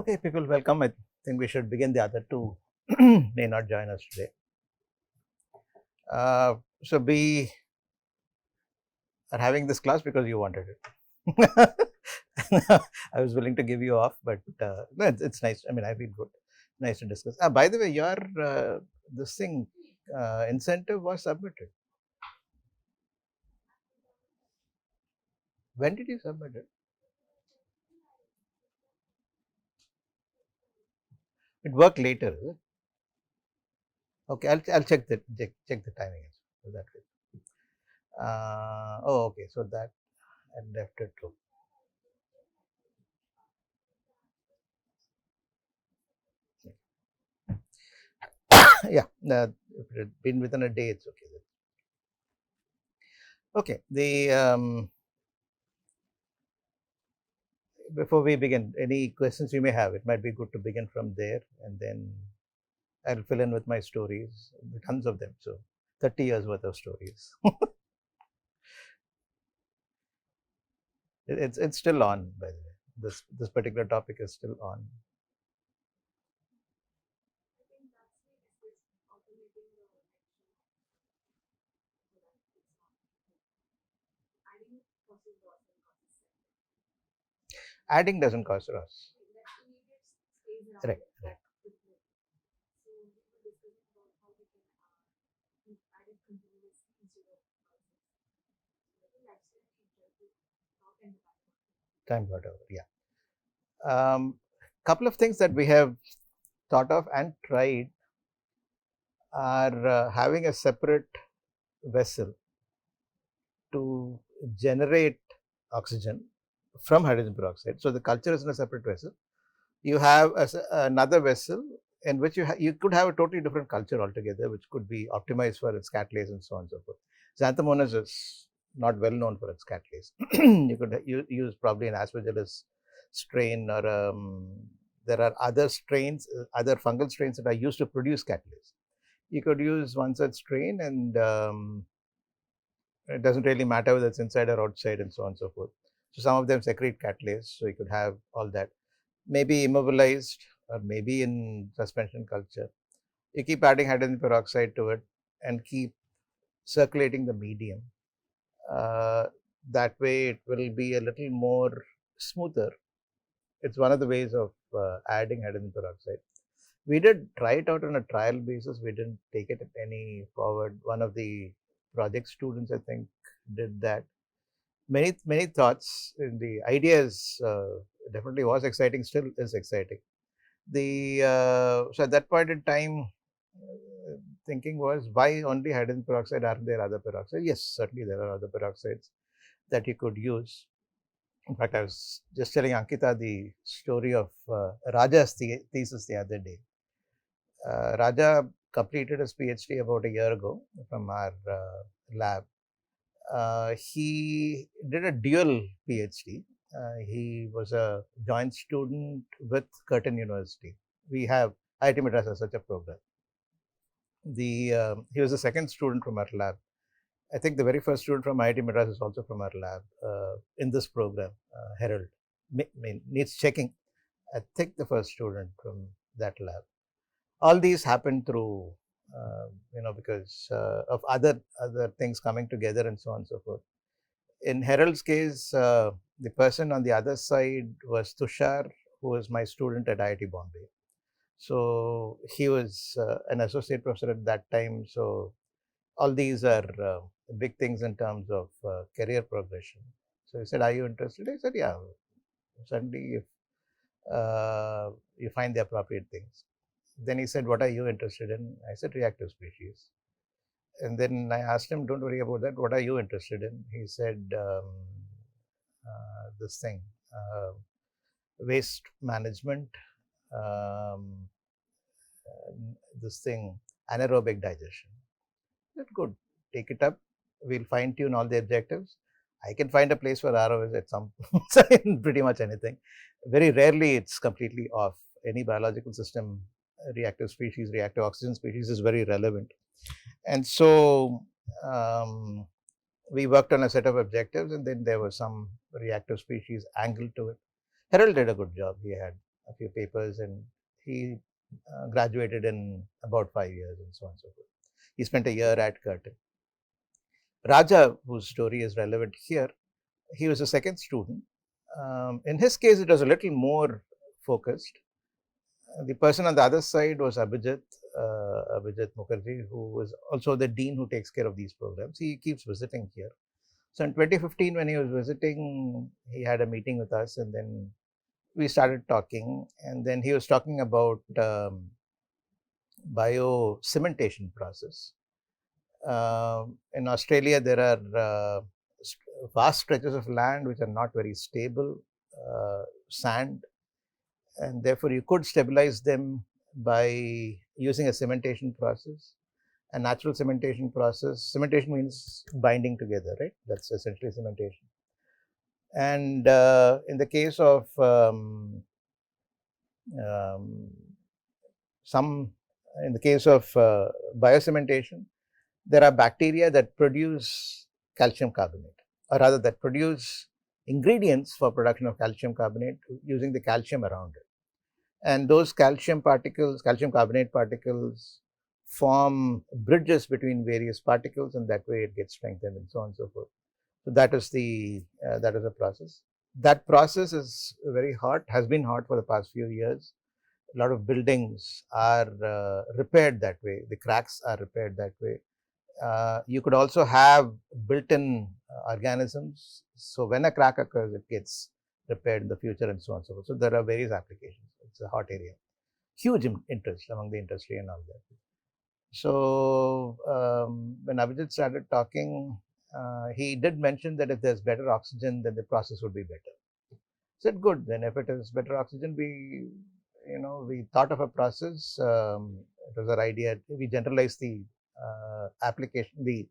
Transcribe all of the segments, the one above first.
Okay, people, welcome. I think we should begin. The other two may not join us today. So we are having this class because you wanted it. I was willing to give you off, but no, it's nice. I mean, I feel good. Nice to discuss. By the way, your this thing incentive was submitted. When did you submit it? It worked later, is it? Okay, I'll check the timing. So that way. Oh, okay. So that I left it through. Yeah, if it had been within a day, it's okay. Okay, before we begin, any questions you may have, it might be good to begin from there, and then I'll fill in with my stories, tons of them. So 30 years worth of stories. It's still on, by the way. This particular topic is still on. Adding doesn't cost us. Right, right. Time whatever, yeah. Couple of things that we have thought of and tried are having a separate vessel to generate oxygen from hydrogen peroxide. So the culture is in a separate vessel. You have another vessel in which you could have a totally different culture altogether, which could be optimized for its catalase and so on and so forth. Xanthomonas is not well known for its catalase. You could use probably an Aspergillus strain, or there are other strains, other fungal strains that are used to produce catalase. You could use one such strain, and it doesn't really matter whether it's inside or outside, and so on and so forth. So some of them secrete catalase, so you could have all that. Maybe immobilized, or maybe in suspension culture. You keep adding hydrogen peroxide to it and keep circulating the medium. That way it will be a little more smoother. It's one of the ways of adding hydrogen peroxide. We did try it out on a trial basis. We didn't take it any forward. One of the project students, I think, did that. Many thoughts. The idea is definitely was exciting, still is exciting. So at that point in time, thinking was, why only hydrogen peroxide? Aren't there other peroxides? Yes, certainly there are other peroxides that you could use. In fact, I was just telling Ankita the story of Raja's thesis the other day. Raja completed his PhD about a year ago from our lab. He did a dual PhD. He was a joint student with Curtin University. We have IIT Madras as such a program. He was the second student from our lab. I think the very first student from IIT Madras is also from our lab in this program, Herald. Needs checking. I think the first student from that lab. All these happened through, because of other things coming together and so on and so forth. In Herald's case, the person on the other side was Tushar, who was my student at IIT Bombay. So he was an associate professor at that time. So all these are big things in terms of career progression. So he said, "Are you interested?" I said, "Yeah, certainly, if you find the appropriate things." Then he said, "What are you interested in?" I said, "Reactive species." And then I asked him, "Don't worry about that. What are you interested in?" He said, "This thing, waste management, um, this thing, anaerobic digestion." That's good. Take it up. We'll fine tune all the objectives. I can find a place for ROS at some pretty much anything. Very rarely it's completely off. Any biological system, reactive species, reactive oxygen species is very relevant. And so we worked on a set of objectives, and then there was some reactive species angle to it. Harold did a good job. He had a few papers, and he graduated in about 5 years and so on and so forth. He spent a year at Curtin. Raja, whose story is relevant here, he was a second student. In his case, it was a little more focused. The person on the other side was Abhijit Mukherjee, who was also the dean who takes care of these programs. He keeps visiting here. So in 2015, when he was visiting, he had a meeting with us, and then we started talking. And then he was talking about bio-cementation process. In Australia, there are vast stretches of land which are not very stable, sand, and therefore you could stabilize them by using a cementation process. A natural cementation process. Cementation means binding together, right? That's essentially cementation. And in the case of biocementation, there are bacteria that produce calcium carbonate, or rather that produce ingredients for production of calcium carbonate using the calcium around it. And those calcium particles, calcium carbonate particles, form bridges between various particles, and that way it gets strengthened and so on and so forth. So that is the process. That process is very hot, has been hot for the past few years. A lot of buildings are repaired that way. The cracks are repaired that way. You could also have built-in organisms. So when a crack occurs, it gets repaired in the future and so on and so forth. So there are various applications. It's a hot area. Huge interest among the industry and all that. So when Abhijit started talking, he did mention that if there's better oxygen, then the process would be better. I said, good. Then if it is better oxygen, we thought of a process. It was our idea. We generalized the application, the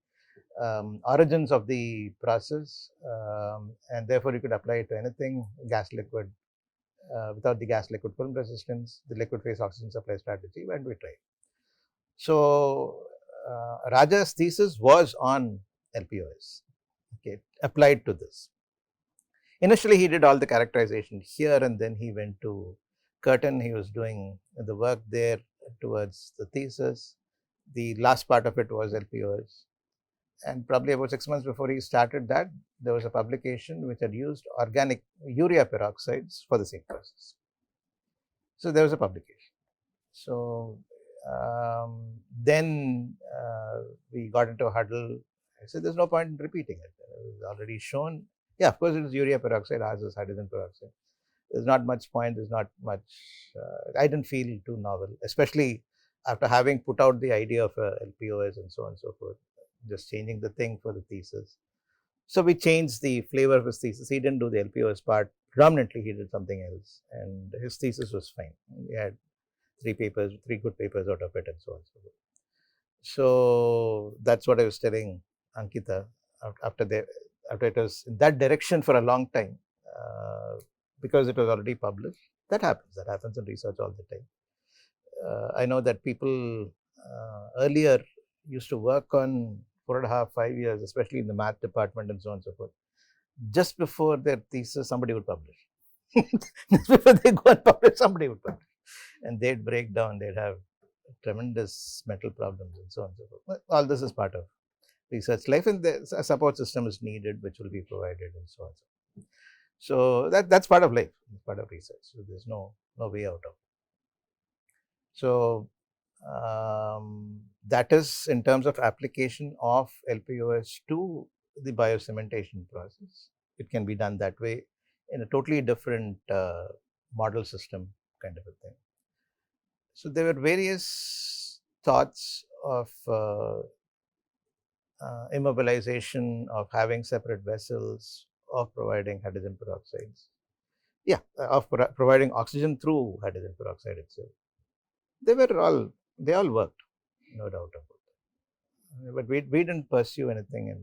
origins of the process, and therefore you could apply it to anything, gas liquid, without the gas liquid film resistance, the liquid phase oxygen supply strategy, and we tried. So Raja's thesis was on LPOS, okay, applied to this. Initially, he did all the characterization here, and then he went to Curtin. He was doing the work there towards the thesis. The last part of it was LPOS. And probably about 6 months before he started that, there was a publication which had used organic urea peroxides for the same process. So there was a publication. So then we got into a huddle. I said, there's no point in repeating it. It was already shown. Yeah, of course, it is urea peroxide, ours is hydrogen peroxide. There's not much point, there's not much, I didn't feel too novel, especially after having put out the idea of LPOS and so on and so forth, just changing the thing for the thesis. So we changed the flavor of his thesis. He didn't do the LPOS part. Predominantly, he did something else, and his thesis was fine. We had 3 good papers out of it, and so on and so forth. So that's what I was telling Ankita after it was in that direction for a long time, because it was already published. That happens in research all the time. I know that people earlier used to work on 4.5, 5 years, especially in the math department and so on and so forth. Just before their thesis, somebody would publish. Just before they go and publish, somebody would publish. And they'd break down, they'd have tremendous mental problems and so on and so forth. All this is part of research life, and a support system is needed, which will be provided and so on and so forth. So that's part of life, part of research. So there's no way out of it. So that is in terms of application of LPOS to the biocementation process. It can be done that way in a totally different model system kind of a thing. So there were various thoughts of immobilization, of having separate vessels, of providing hydrogen peroxides. Yeah, of providing oxygen through hydrogen peroxide itself. They all worked, no doubt about it. But we didn't pursue anything in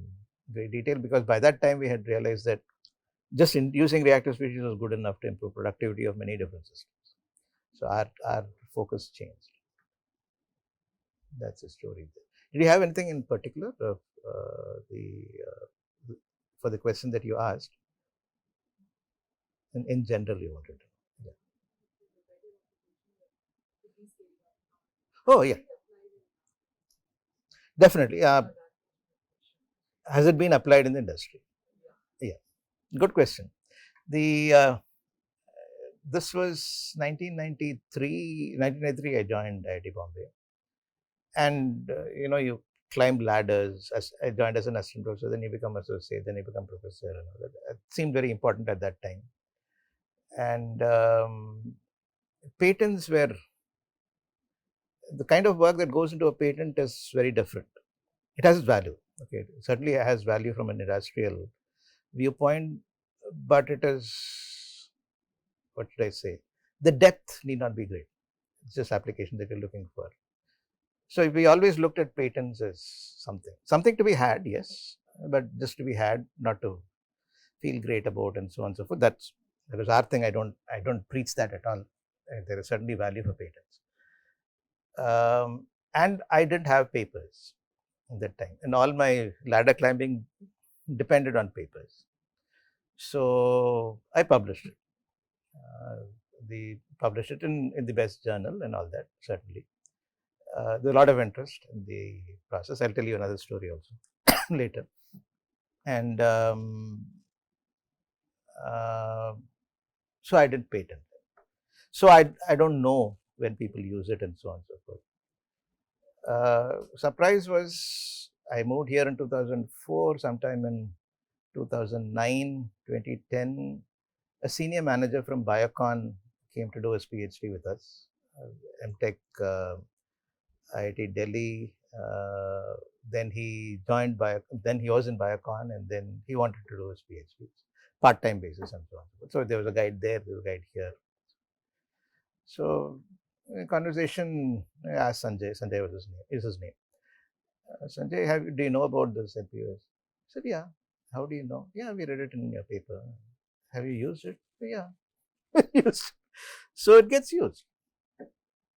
great detail, because by that time we had realized that just using reactive species was good enough to improve productivity of many different systems. So our focus changed. That's the story. Did you have anything in particular of for the question that you asked? In general, you wanted to know? Oh, yeah, definitely. Has it been applied in the industry? Yeah, good question. The This was 1993. 1993, I joined IIT Bombay, and you climb ladders. As I joined as an assistant professor, then you become associate, then you become professor, and all that. It seemed very important at that time. And patents were the kind of work that goes into a patent is very different. It has its value. Okay, certainly it has value from an industrial viewpoint, but it is, what should I say? The depth need not be great. It's just application that you're looking for. So we always looked at patents as something to be had, yes, but just to be had, not to feel great about, and so on and so forth. That is our thing. I don't preach that at all. There is certainly value for patents. And I didn't have papers at that time, and all my ladder climbing depended on papers. So I published it. Published it in the best journal and all that, certainly. There's a lot of interest in the process. I'll tell you another story also later. And uh, so I did patent. So I don't know when people use it and so on and so forth. Surprise was I moved here in 2004, sometime in 2009, 2010. A senior manager from Biocon came to do his PhD with us, MTech, IIT Delhi. Then he joined then he was in Biocon, and then he wanted to do his PhD, part-time basis and so on. So there was a guide there, there was a guide here. So in conversation, I asked Sanjay. Sanjay was his name. Sanjay, do you know about this LPOS? I said, yeah. How do you know? Yeah, we read it in your paper. Have you used it? Yeah. Used. So it gets used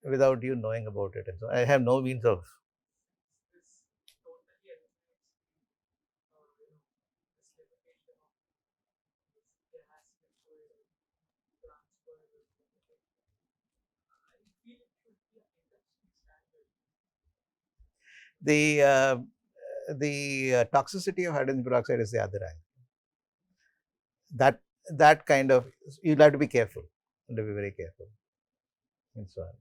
without you knowing about it. And so I have no means of. The toxicity of hydrogen peroxide is the other angle. That kind of, you'll have to be careful. You have to be very careful. And so on.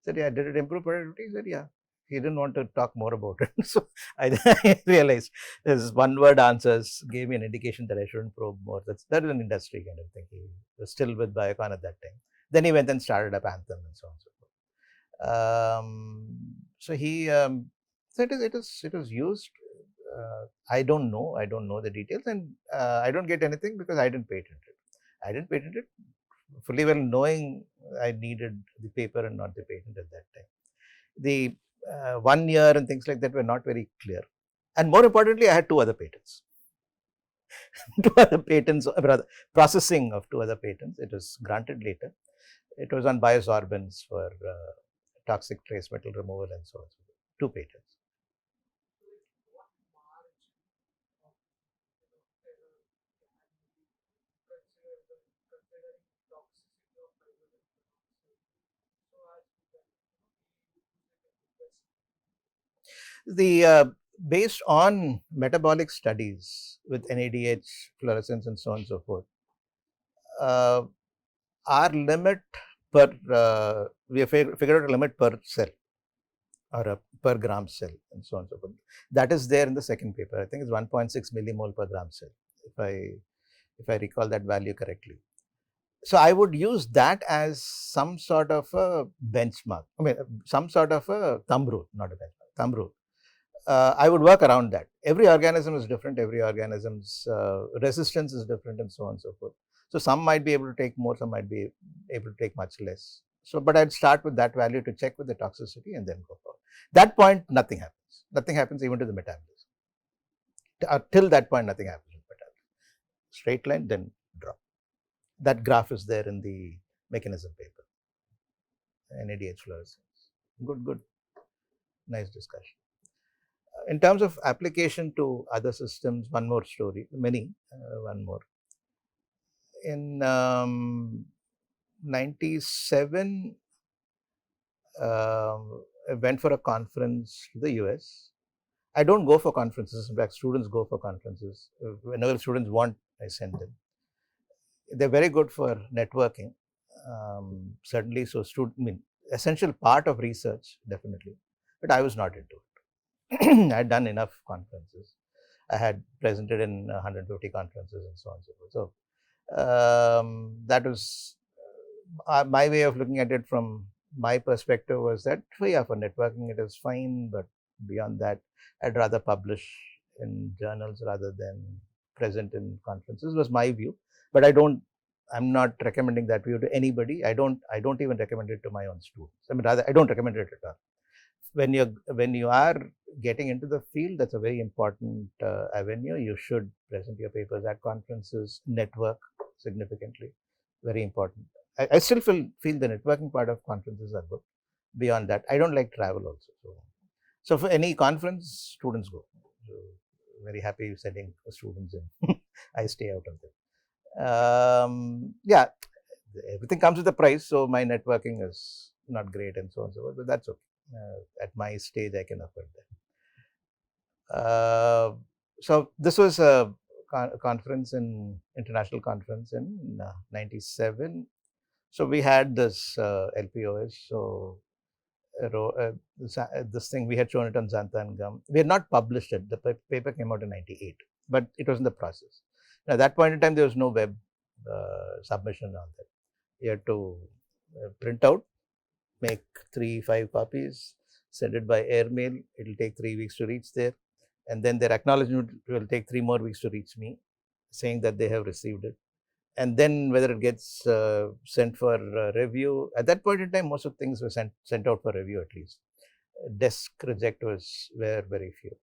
Said, yeah, did it improve productivity? He said, yeah. He didn't want to talk more about it. So I realized his one word answers gave me an indication that I shouldn't probe more. That is an industry kind of thing. He was still with Biocon at that time. Then he went and started up Anthem and so on and so forth. So he so it is used. I don't know the details, and I don't get anything because I didn't patent it. I didn't patent it fully well knowing I needed the paper and not the patent at that time. The 1 year and things like that were not very clear. And more importantly, I had two other patents. Two other patents, rather, processing of two other patents. It was granted later. It was on biosorbents for toxic trace metal removal and so on. Two patents. The Based on metabolic studies with NADH, fluorescence, and so on and so forth, our limit we have figured out a limit per cell or a per gram cell and so on and so forth. That is there in the second paper. I think it's 1.6 millimole per gram cell, if I recall that value correctly. So I would use that as some sort of a benchmark. I mean, some sort of a thumb rule, not a benchmark, thumb rule. I would work around that. Every organism is different. Every organism's resistance is different, and so on and so forth. So some might be able to take more, some might be able to take much less. So, but I'd start with that value to check with the toxicity and then go forward. That point, nothing happens. Nothing happens even to the metabolism. Till that point, nothing happens with metabolism. Straight line, then drop. That graph is there in the mechanism paper. NADH fluorescence. Good. Nice discussion. In terms of application to other systems, one more story, one more. In 97, went for a conference to the US. I don't go for conferences. In fact, students go for conferences. Whenever students want, I send them. They're very good for networking, certainly. So, essential part of research, definitely. But I was not into it. I had done enough conferences. I had presented in 150 conferences and so on and so forth. So, that was my way of looking at it from my perspective was that, yeah, for networking it is fine, but beyond that, I'd rather publish in journals rather than present in conferences, was my view. But I'm not recommending that view to anybody. I don't even recommend it to my own students. I mean, rather, I don't recommend it at all. When you are getting into the field, that's a very important avenue. You should present your papers at conferences, network significantly, very important. I still feel the networking part of conferences are good. Beyond that, I don't like travel also. So for any conference, students go. So very happy sending students in. I stay out of them. Yeah, everything comes with a price. So my networking is not great and so on and so forth, but that's okay. At my stage, I can afford that. So this was a conference international conference in '97. So we had this LPOS. So this thing, we had shown it on Xantha and Gum. We had not published it. The paper came out in '98, but it was in the process. Now, at that point in time, there was no web submission on that. You had to print out, make 3-5 copies, send it by airmail. It will take 3 weeks to reach there. And then their acknowledgement will take 3 more weeks to reach me, saying that they have received it. And then whether it gets sent for review. At that point in time, most of things were sent out for review at least. Desk reject were very few.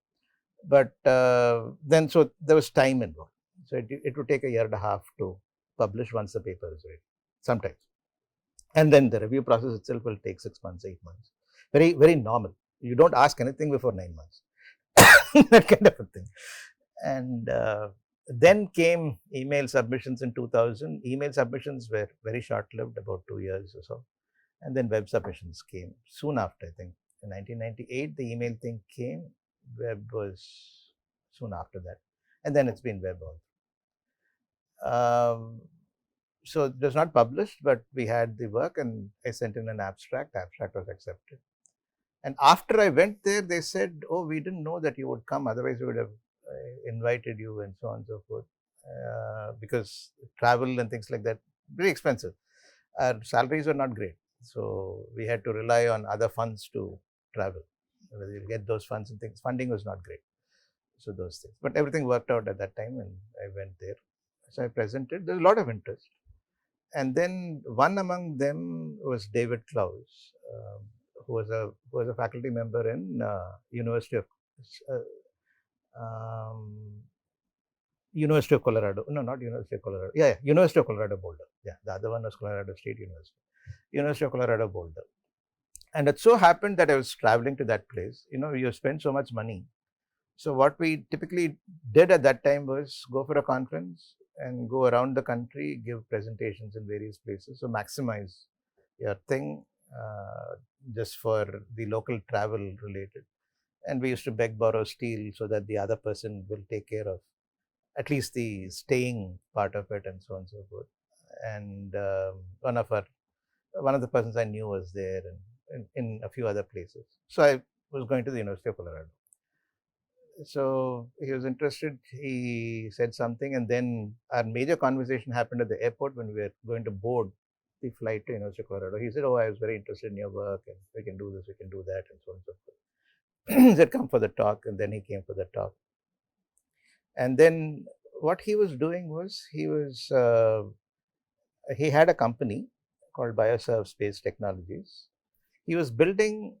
But then, so there was time involved. So it would take a year and a half to publish once the paper is ready, sometimes. And then the review process itself will take 6 months, 8 months. Very, very normal. You don't ask anything before 9 months. That kind of a thing. And then came email submissions in 2000. Email submissions were very short-lived, about 2 years or so. And then web submissions came soon after, I think. In 1998, the email thing came. Web was soon after that. And then it's been web all. So it was not published, but we had the work and I sent in an abstract. Abstract was accepted. And after I went there, they said, oh, we didn't know that you would come. Otherwise, we would have invited you and so on and so forth. Because travel and things like that, very expensive. Our salaries were not great. So we had to rely on other funds to travel. Whether you get those funds and things, funding was not great. So those things. But everything worked out at that time and I went there. So I presented. There's a lot of interest. And then one among them was David Klaus, who was a faculty member in University of Colorado. No, not University of Colorado. Yeah, University of Colorado Boulder. Yeah, the other one was Colorado State University. University of Colorado Boulder. And it so happened that I was traveling to that place. You spend so much money. So what we typically did at that time was go for a conference and go around the country, give presentations in various places. So maximize your thing just for the local travel related. And we used to beg, borrow, steal so that the other person will take care of at least the staying part of it and so on and so forth. And one of the persons I knew was there and in a few other places. So I was going to the University of Colorado. So he was interested, he said something, and then our major conversation happened at the airport when we were going to board the flight to University of Colorado. He said, oh, I was very interested in your work and we can do this, we can do that, and so on and so forth. He said, come for the talk, and then he came for the talk. And then what he was doing was, he had a company called Bioserve Space Technologies. He was building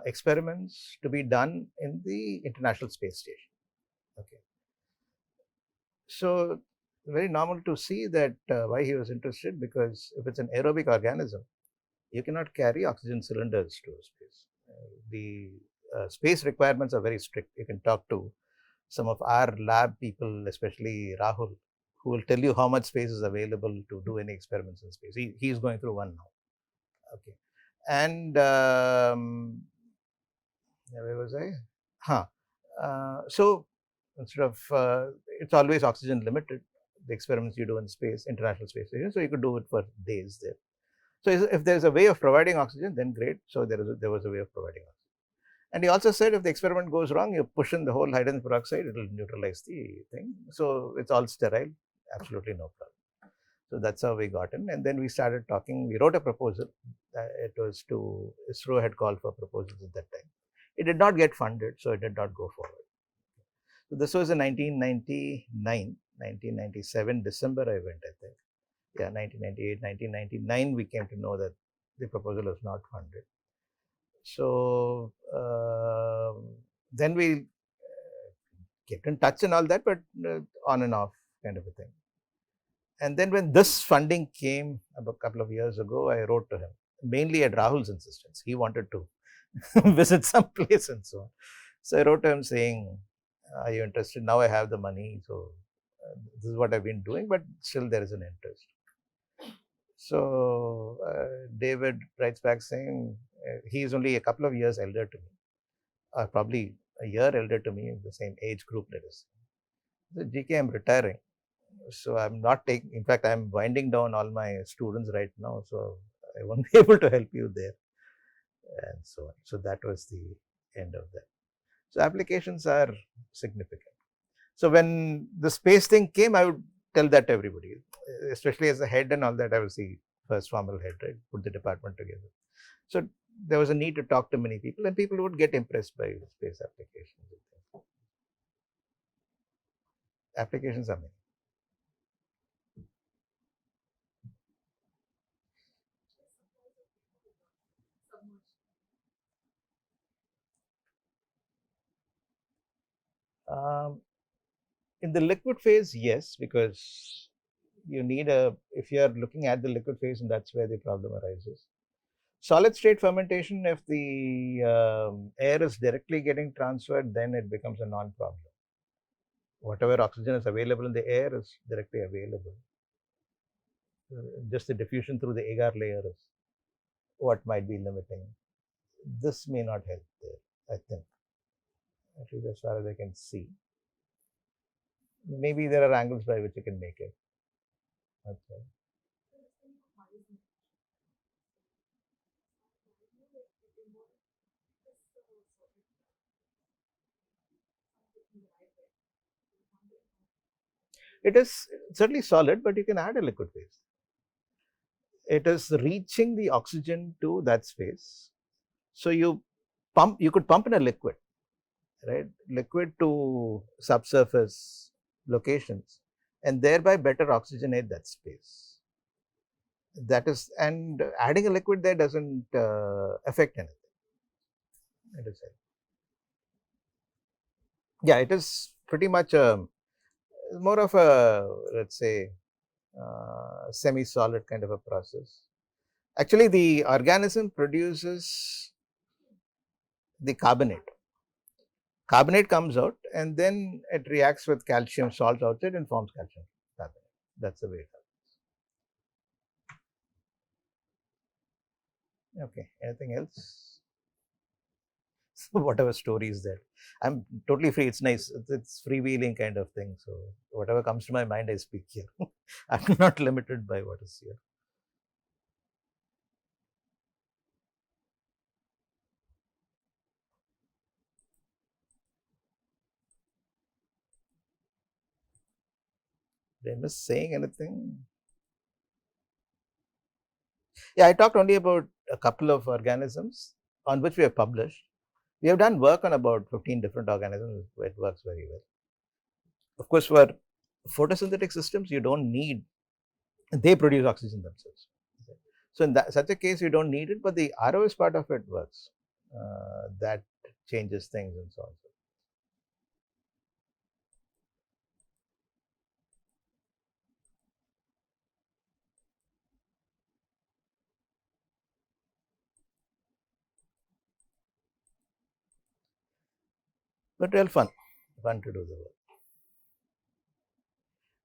experiments to be done in the International Space Station. Okay. So very normal to see that why he was interested, because if it's an aerobic organism, you cannot carry oxygen cylinders to space. The space requirements are very strict. You can talk to some of our lab people, especially Rahul, who will tell you how much space is available to do any experiments in space. He is going through one now. Okay. And where was I? Huh. So instead of it's always oxygen limited, the experiments you do in space, International Space Station, so you could do it for days there. So if there's a way of providing oxygen, then great. So there was a way of providing oxygen. And he also said if the experiment goes wrong, you push in the whole hydrogen peroxide, it will neutralize the thing. So it's all sterile, absolutely no problem. So that's how we got in. And then we started talking. We wrote a proposal. It was to ISRO had called for proposals at that time. It did not get funded, so it did not go forward. So this was in 1997, December I went, I think. Yeah, 1998, 1999, we came to know that the proposal was not funded. So then we kept in touch and all that, but on and off kind of a thing. And then when this funding came a couple of years ago, I wrote to him, mainly at Rahul's insistence. He wanted to visit some place and so on. So I wrote to him saying, are you interested? Now I have the money, so this is what I've been doing, but still there is an interest. So David writes back saying he is only a couple of years elder to me, probably a year elder to me in the same age group, let us say. So GK, I'm retiring. So I'm not taking, in fact, I'm winding down all my students right now. So I won't be able to help you there and so on. So that was the end of that. So applications are significant. So when the space thing came, I would tell that to everybody, especially as a head and all that. I was the first formal head, right? Put the department together. So there was a need to talk to many people, and people would get impressed by space applications. Applications are many. In the liquid phase, yes, because you need if you are looking at the liquid phase, and that's where the problem arises. Solid state fermentation, if the air is directly getting transferred, then it becomes a non-problem. Whatever oxygen is available in the air is directly available. Just the diffusion through the agar layer is what might be limiting. This may not help there, I think, at least as far as I can see. Maybe there are angles by which you can make it. That's right. It is certainly solid, but you can add a liquid phase. It is reaching the oxygen to that space. So you could pump in a liquid, right? Liquid to subsurface locations and thereby better oxygenate that space. That is, and adding a liquid there doesn't affect anything. It is, yeah, it is pretty much more of a, let's say, semi-solid kind of a process. Actually, the organism produces the carbonate. Carbonate comes out and then it reacts with calcium salts outside and forms calcium carbonate. That's the way it happens. Okay, anything else? So whatever story is there. I'm totally free. It's nice. It's freewheeling kind of thing. So whatever comes to my mind, I speak here. I'm not limited by what is here. Did I miss saying anything? Yeah, I talked only about a couple of organisms on which we have published. We have done work on about 15 different organisms. It works very well. Of course, for photosynthetic systems, you don't need, they produce oxygen themselves. So in such a case, you don't need it, but the ROS part of it works. That changes things and so on. But real fun to do the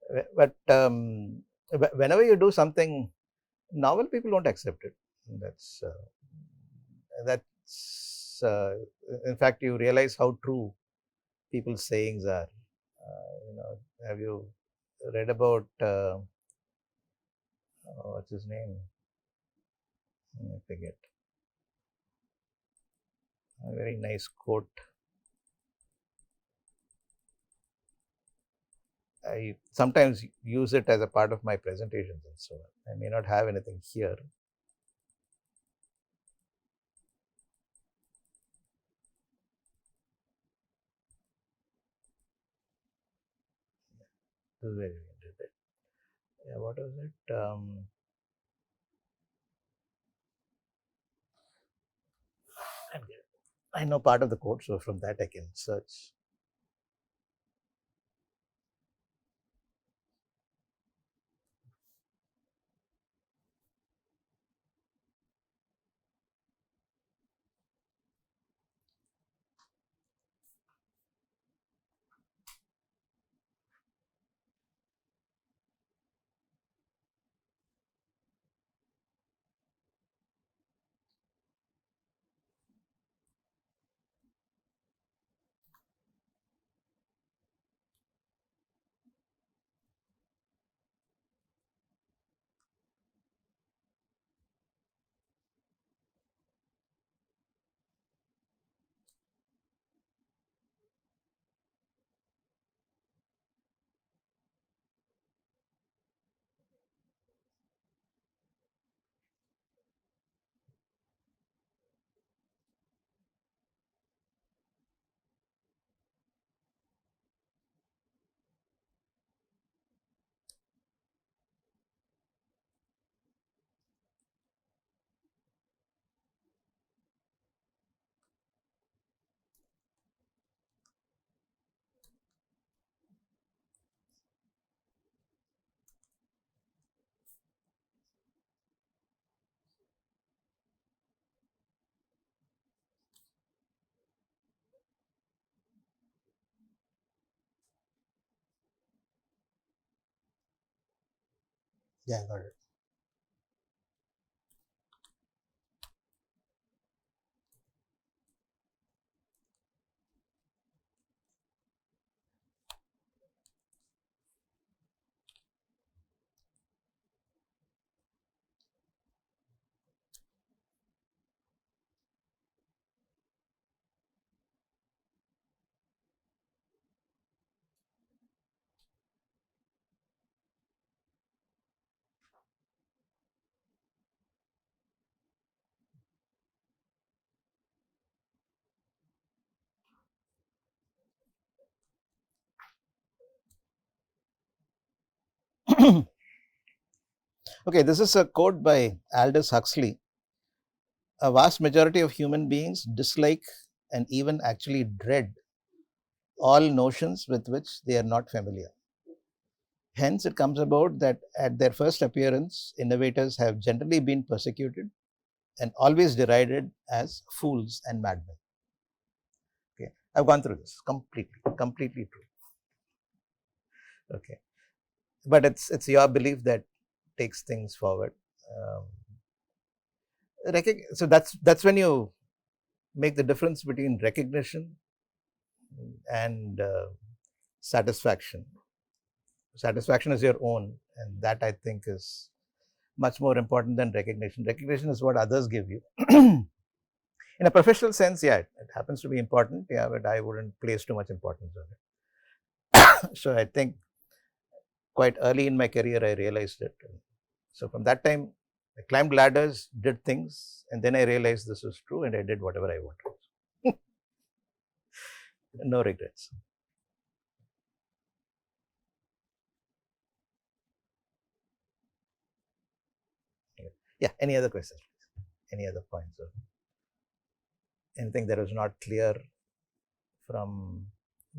work. But whenever you do something novel, people don't accept it. That's That's in fact, you realize how true people's sayings are. Have you read about what's his name? I forget. A very nice quote. I sometimes use it as a part of my presentations and so on. I may not have anything here. This is very interesting. Yeah, what was it? I know part of the quote, so from that I can search. Yeah, I got it. Okay, this is a quote by Aldous Huxley. A vast majority of human beings dislike and even actually dread all notions with which they are not familiar. Hence, it comes about that at their first appearance, innovators have generally been persecuted and always derided as fools and madmen. Okay, I've gone through this completely true. Okay, but it's your belief that takes things forward. Um, so that's when you make the difference between recognition and satisfaction. Satisfaction is your own, and that I think is much more important than recognition. Recognition is what others give you. In a professional sense, yeah, it happens to be important, yeah, but I wouldn't place too much importance on it. So I think quite early in my career, I realized it. So from that time, I climbed ladders, did things, and then I realized this was true, and I did whatever I wanted. No regrets. Yeah. Any other questions? Any other points? Or anything that was not clear from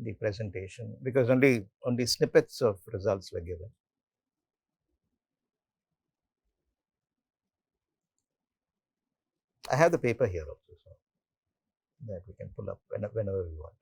the presentation? Because only snippets of results were given. I have the paper here also, so that we can pull up whenever we want.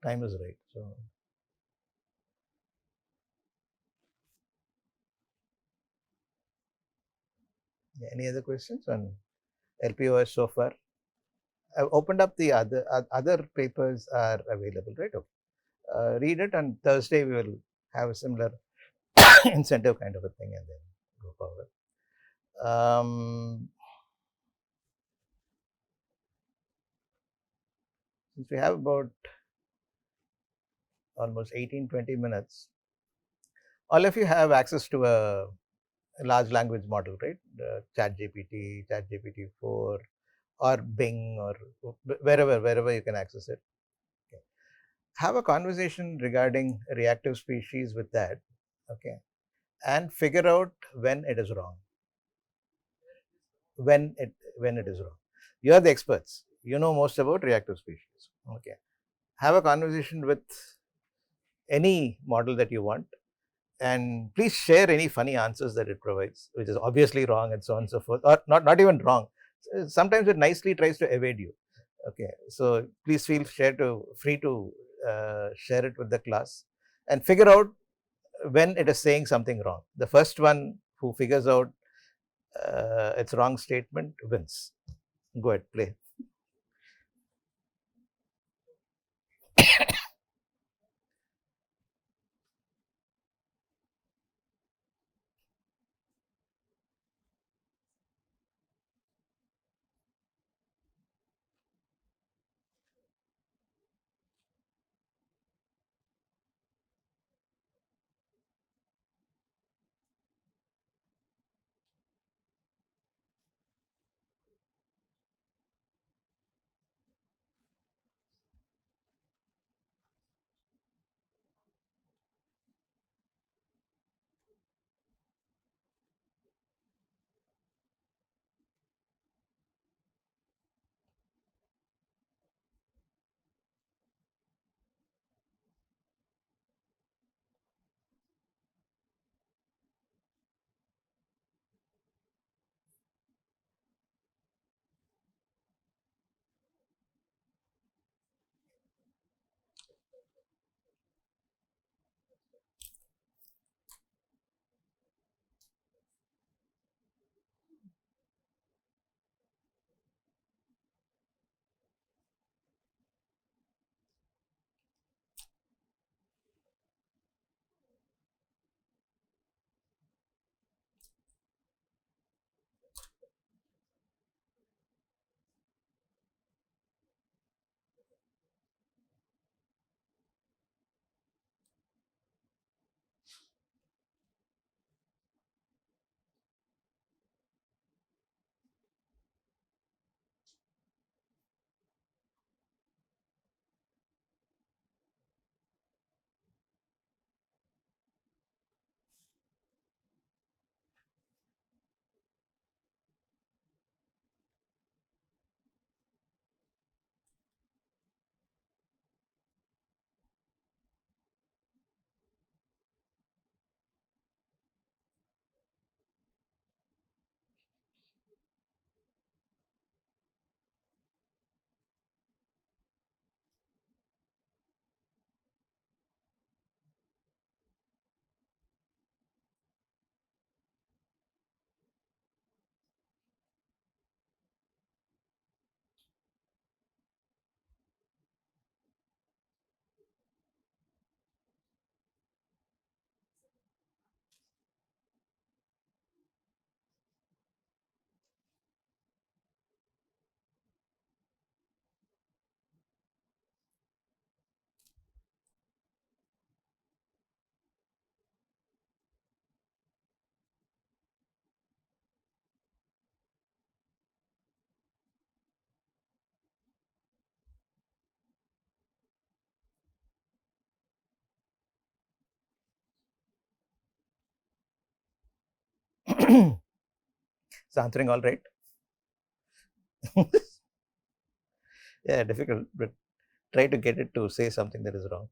Time is right. So, yeah, any other questions on LPOS so far? I've opened up the other papers are available, right? Okay. Read it, and Thursday we will have a similar incentive kind of a thing, and then go forward. Since we have about almost 18-20 minutes, all of you have access to a large language model, right? ChatGPT, ChatGPT 4, or Bing, or wherever you can access it. Okay. Have a conversation regarding reactive species with that, okay, and figure out when it is wrong. When it is wrong, you are the experts. You know most about reactive species. Okay, have a conversation with any model that you want, and please share any funny answers that it provides, which is obviously wrong, and so on and so forth, or not even wrong. Sometimes it nicely tries to evade you. Okay, so please feel free to share it with the class, and figure out when it is saying something wrong. The first one who figures out its wrong statement wins. Go ahead, play. It's answering all right. Yeah, difficult, but try to get it to say something that is wrong.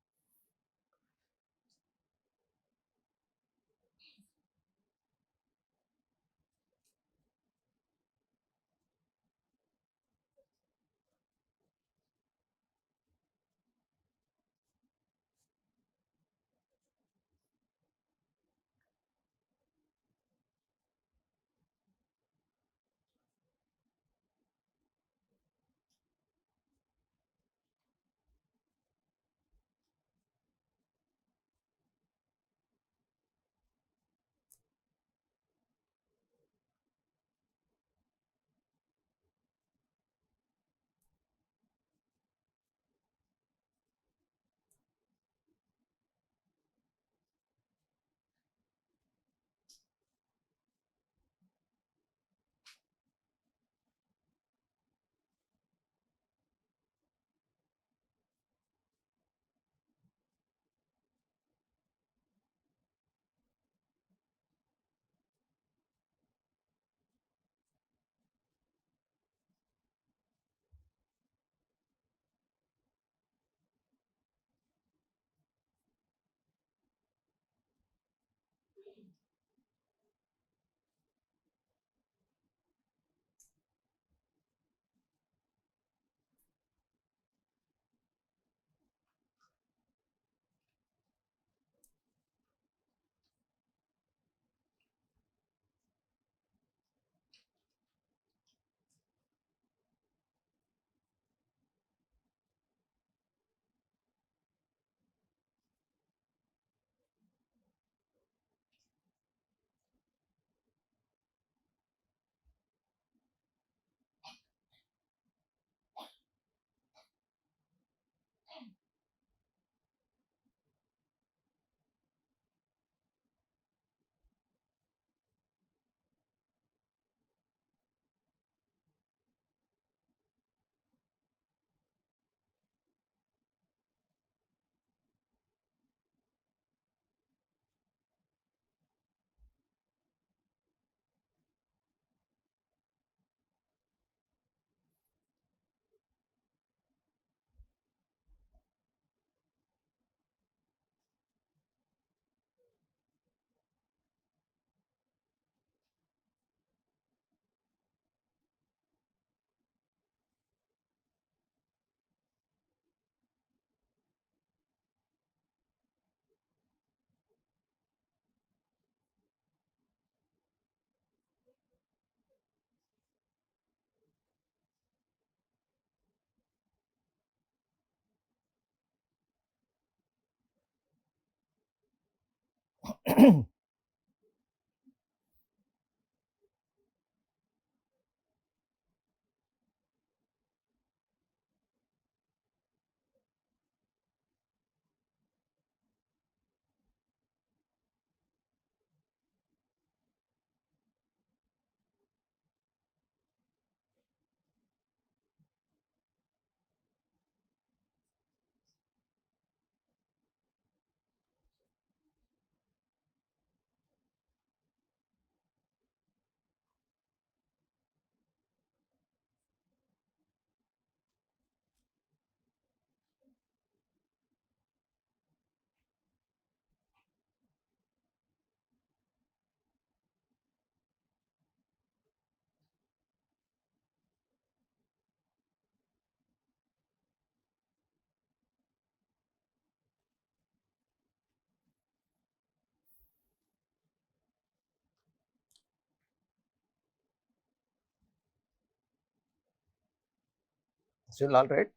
Still all right?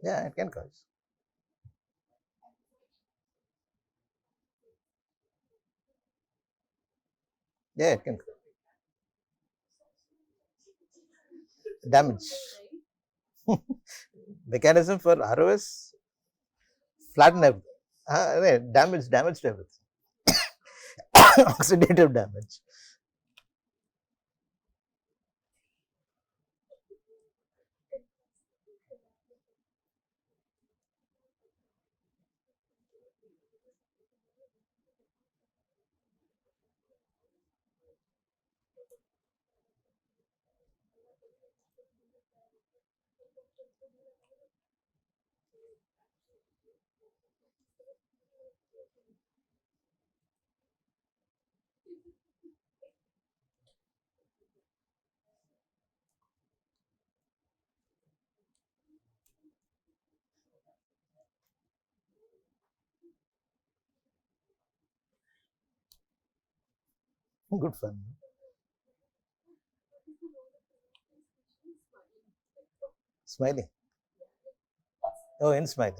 Yeah, it can cause. Yeah, it can damage. Mechanism for ROS, flatten everything. Damage to everything. Oxidative damage. Good fun. Smiling. Oh, in smiling.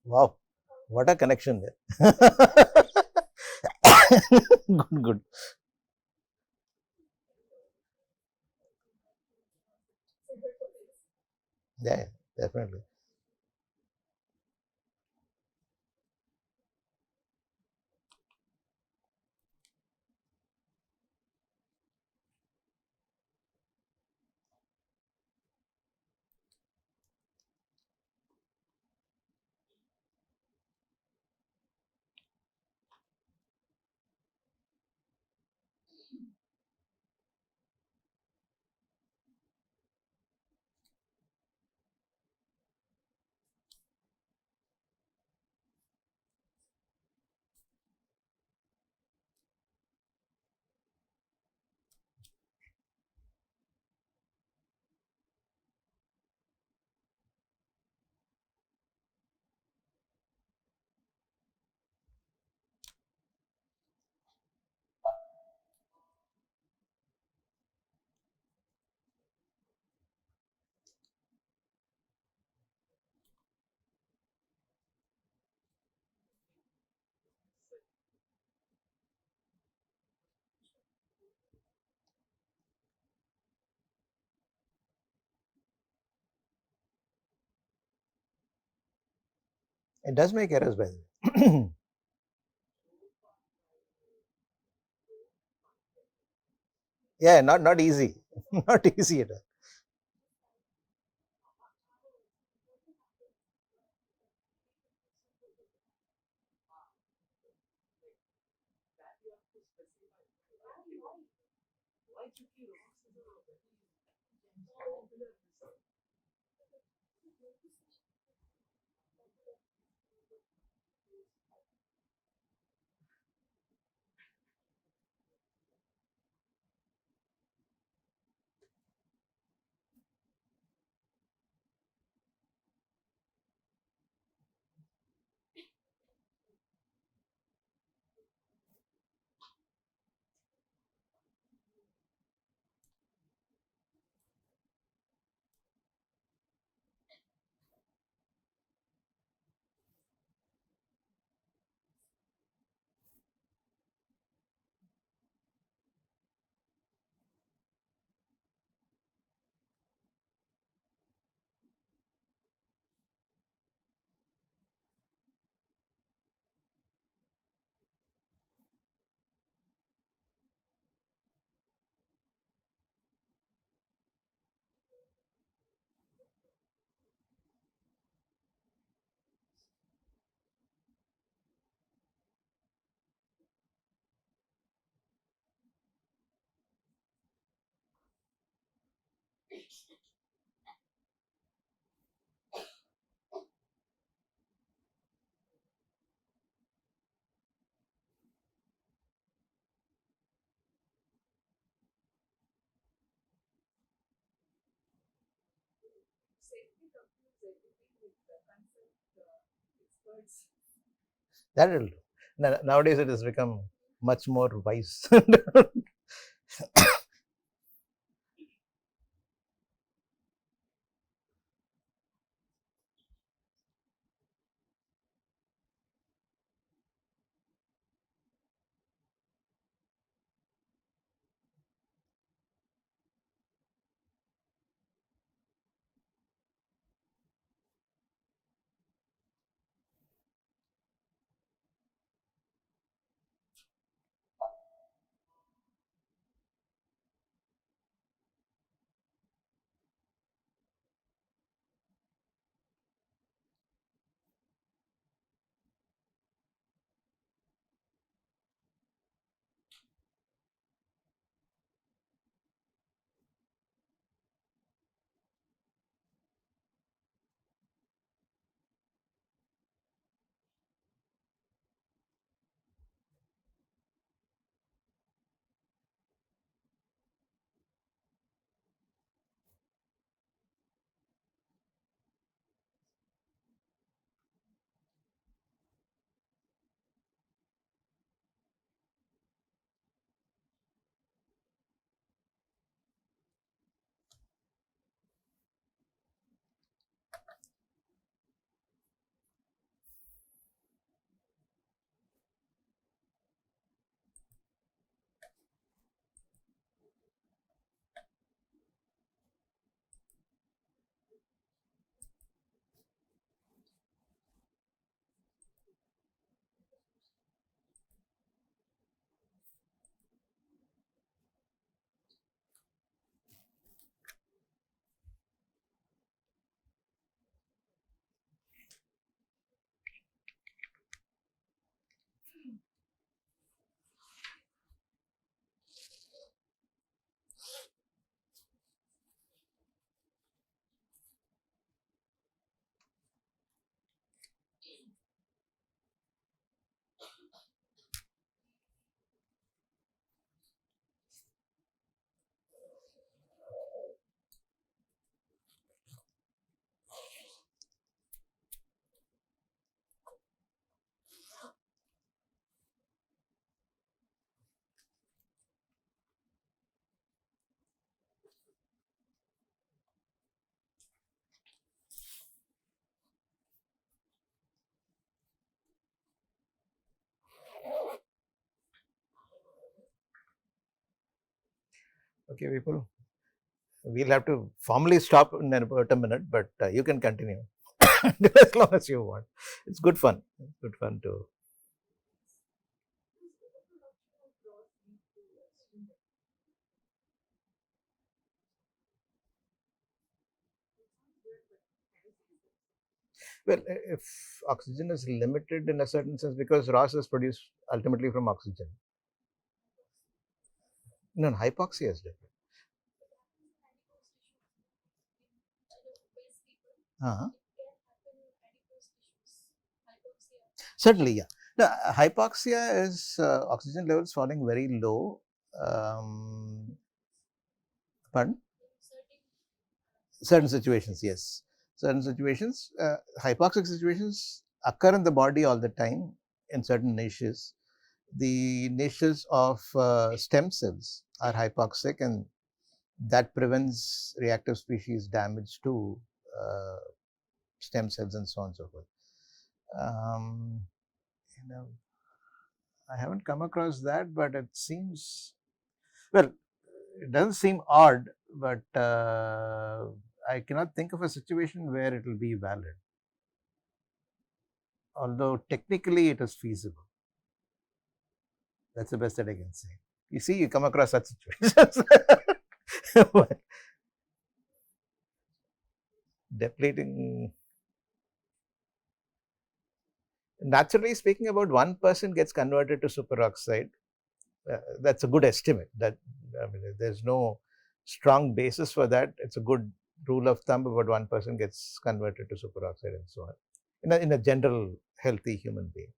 Wow, what a connection there. Good, good. Yeah, definitely. It does make errors, by the way. Yeah, not easy. Not easy at all. That will do. Nowadays it has become much more wise. Okay, people, we'll have to formally stop in about a minute, but you can continue as long as you want. It's good fun. It's good fun to. Well, if oxygen is limited in a certain sense, because ROS is produced ultimately from oxygen. No, no, hypoxia is different. Uh-huh. Certainly, yeah. The hypoxia is oxygen levels falling very low. Um, Pardon? Certain situations, yes. Certain situations, hypoxic situations occur in the body all the time in certain niches. The niches of stem cells are hypoxic, and that prevents reactive species damage to uh, stem cells and so on and so forth. Um, you know, I haven't come across that, but it seems, well, it doesn't seem odd, but I cannot think of a situation where it will be valid. Although technically it is feasible. That's the best that I can say. You see, you come across such situations. Depleting. Naturally speaking, about 1% gets converted to superoxide. That's a good estimate. That, I mean, there's no strong basis for that. It's a good rule of thumb. About 1% gets converted to superoxide and so on. In a general healthy human being.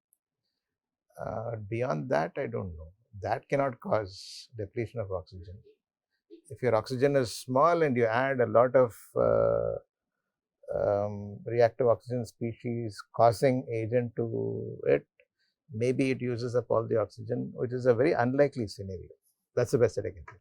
Beyond that, I don't know. That cannot cause depletion of oxygen. If your oxygen is small and you add a lot of reactive oxygen species causing agent to it, maybe it uses up all the oxygen, which is a very unlikely scenario. That's the best that I can do.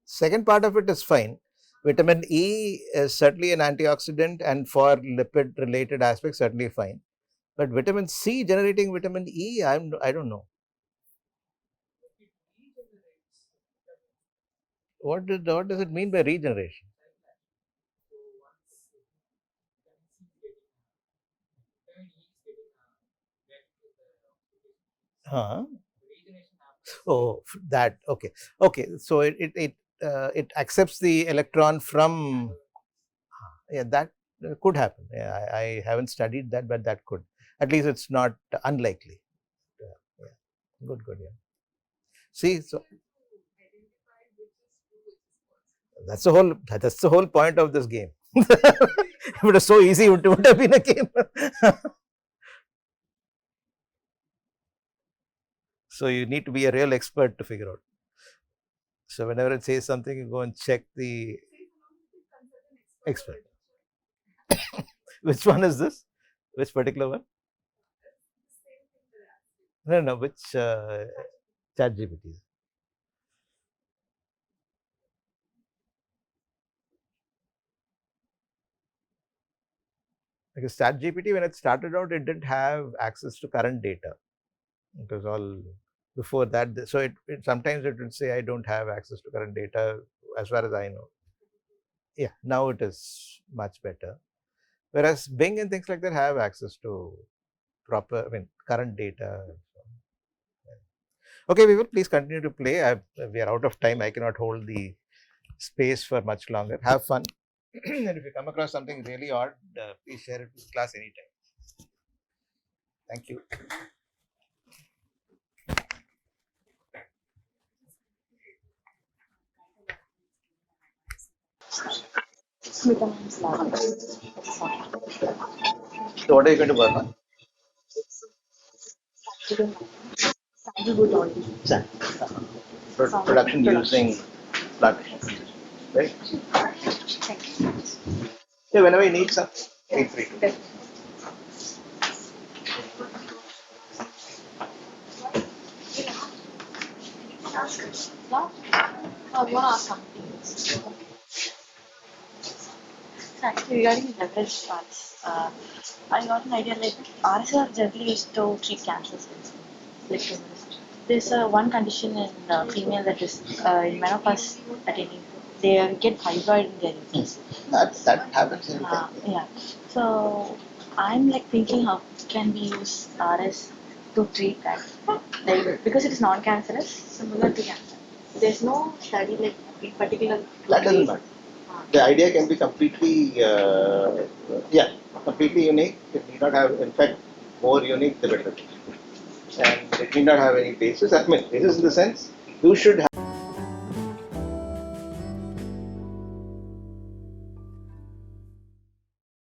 Second part of it is fine. Vitamin E is certainly an antioxidant, and for lipid related aspects, certainly fine. But vitamin C generating vitamin E, I don't know. What does it mean by regeneration? Huh? Oh, that okay. Okay, so it accepts the electron from, yeah, that could happen. Yeah, I haven't studied that, but that could. At least it's not unlikely. Yeah. Good. Yeah. See, so that's the whole point of this game. If it was so easy, it would have been a game. So you need to be a real expert to figure out. So whenever it says something, you go and check the expert. Which one is this? Which particular one? No, which chat GPT? Because chat GPT, when it started out, it didn't have access to current data. It was all before that. So it sometimes it would say, I don't have access to current data as far as I know. Yeah, now it is much better. Whereas Bing and things like that have access to current data. Okay, we will please continue to play. We are out of time. I cannot hold the space for much longer. Have fun. And if you come across something really odd, please share it with class anytime. Thank you. So what are you going to work on? Production using plantation. Right? So whenever you need some, feel free to. I want to ask something. Actually, regarding leverage parts, I got an idea like RS are generally used to treat cancers. Like there's one condition in female that is in menopause attaining, they get fibroid in their uterus. That happens in yeah. So I'm like thinking how can we use RS to treat that? Like because it is non-cancerous, similar to cancer. There's no study like in particular. That doesn't matter. The idea can be completely, completely unique. It need not have, in fact, more unique the better. And it need not have any basis. I mean, basis in the sense you should have.